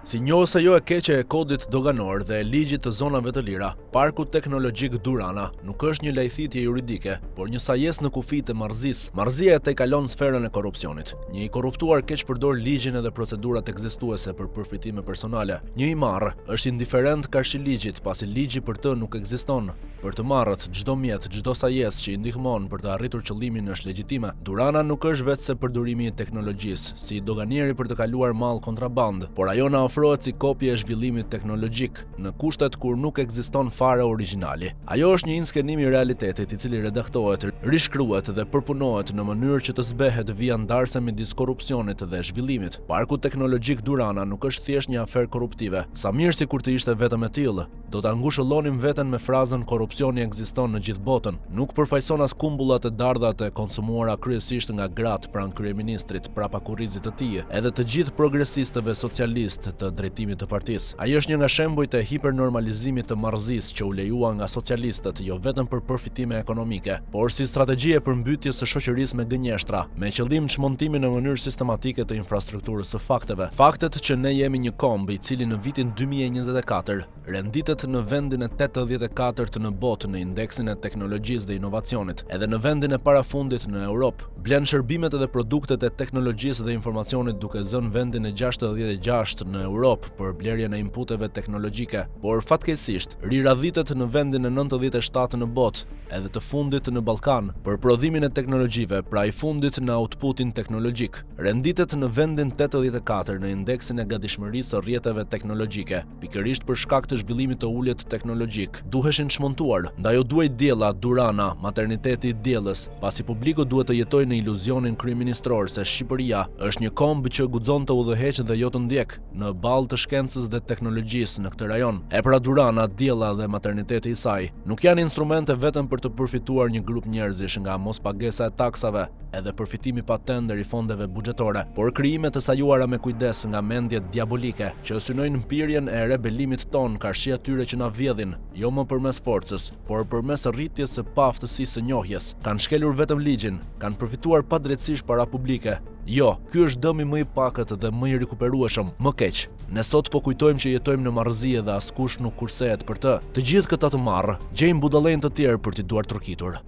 Si njohëse jo e keqe e kodit doganor dhe e ligjit të zonave të lira, Parku Teknologjik Durrana nuk është një lajthitje juridike, por një sajes në kufijtë e marrëzisë. Marrëzia e tejkalon sferën e korrupsionit. Një i korruptuar keq përdor ligjin edhe procedurat ekzistuese për përfitime personale. Një i marrë është indiferent karshi ligjit, pasi ligji për të nuk ekziston. Për të marrët, çdo mjet, çdo sajes që i ndihmon për të arritur qëllimin është legjitime. Durrana nuk është vetëse përdorimi i teknologjisë, si doganieri për të kaluar mall kontraband, por ajo na ofrohet si kopje e zhvillimit teknologjik, në kushtet kur nuk ekziston fare origjinali. Ajo është një inskenim i realitetit i cili redaktohet, rishkruhet dhe përpunohet në mënyrë që të zbehet vija ndarse midis korrupsionit dhe zhvillimit. Parku Teknologjik Durrana nuk është thjesht një afer korruptive, sa mirë sikur të ishte vetëm e tillë. Do ta ngushëllonim veten me frazën korrupsioni ekziston në gjithë botën. Nuk përfaqëson as kumbullat e dardhat e konsumuara kryesisht nga gratë pranë kryeministrit prapa kurrizit të tij, edhe të gjithë progresistëve socialistë të drejtimit të partisë. Ai është një nga shembujt e hipernormalizimit të marrëzisë që u lejua nga socialistët, jo vetëm për përfitime ekonomike, por si strategji e përmbytjes së shoqërisë me gënjeshtra, me qëllim çmontimin në mënyrë sistematike të infrastrukturës së fakteve. Faktet që ne jemi një komb i cili në vitin 2024 renditet në vendin e 84 në botë në indeksin e teknologjisë dhe inovacionit, edhe në vendin e parafundit në Europë. Blen shërbimet edhe produktet e teknologjisë dhe informacionit duke zënë vendin e 66 në Europë për blerjen e inputeve teknologjike, por fatkeqësisht riradhitet në vendin e 97 në botë, edhe të fundit në Ballkan për prodhimin e teknologjive, pra i fundit në outputin teknologjik. Renditet në vendin 84 në indeksin e gatishmërisë së rrjeteve teknologjike, pikërisht për shkak të zhvillimit të ulët teknologjik. Duheshin çmontuar, ndaj u duhej diella Durrana, materniteti i diellës, pasi publiku duhet të jetojë në iluzionin kryeministror se Shqipëria është një komb që guxon të udhëheq dhe jo të ndjek në ballë të shkencës dhe teknologjisë në këtë rajon. E pra Durrana, diella dhe materniteti i saj nuk janë instrumente vetëm për të përfituar një grup njerëzish nga mospagesa e taksave edhe përfitimi pa tender i fondeve buxhetore, por krijime të sajuara me kujdes nga mendjet diabolike që synojnë mpirjen e rebelimit ton karshi atyre që na vjedhin, jo më përmes forcës, por përmes rritjes së paaftësisë së njohjes. Kanë shkelur vetëm ligjin, kanë përfituar padrejtësisht para publike. Jo, ky është dëmi më i pakët dhe më i rikuperueshëm, më keq. Ne sot po kujtojmë që jetojmë në marrëzi dhe askush nuk kursehet për të. Të gjithë këta të marrë gjejnë budallënj të tjerë për t'i duar turkitur.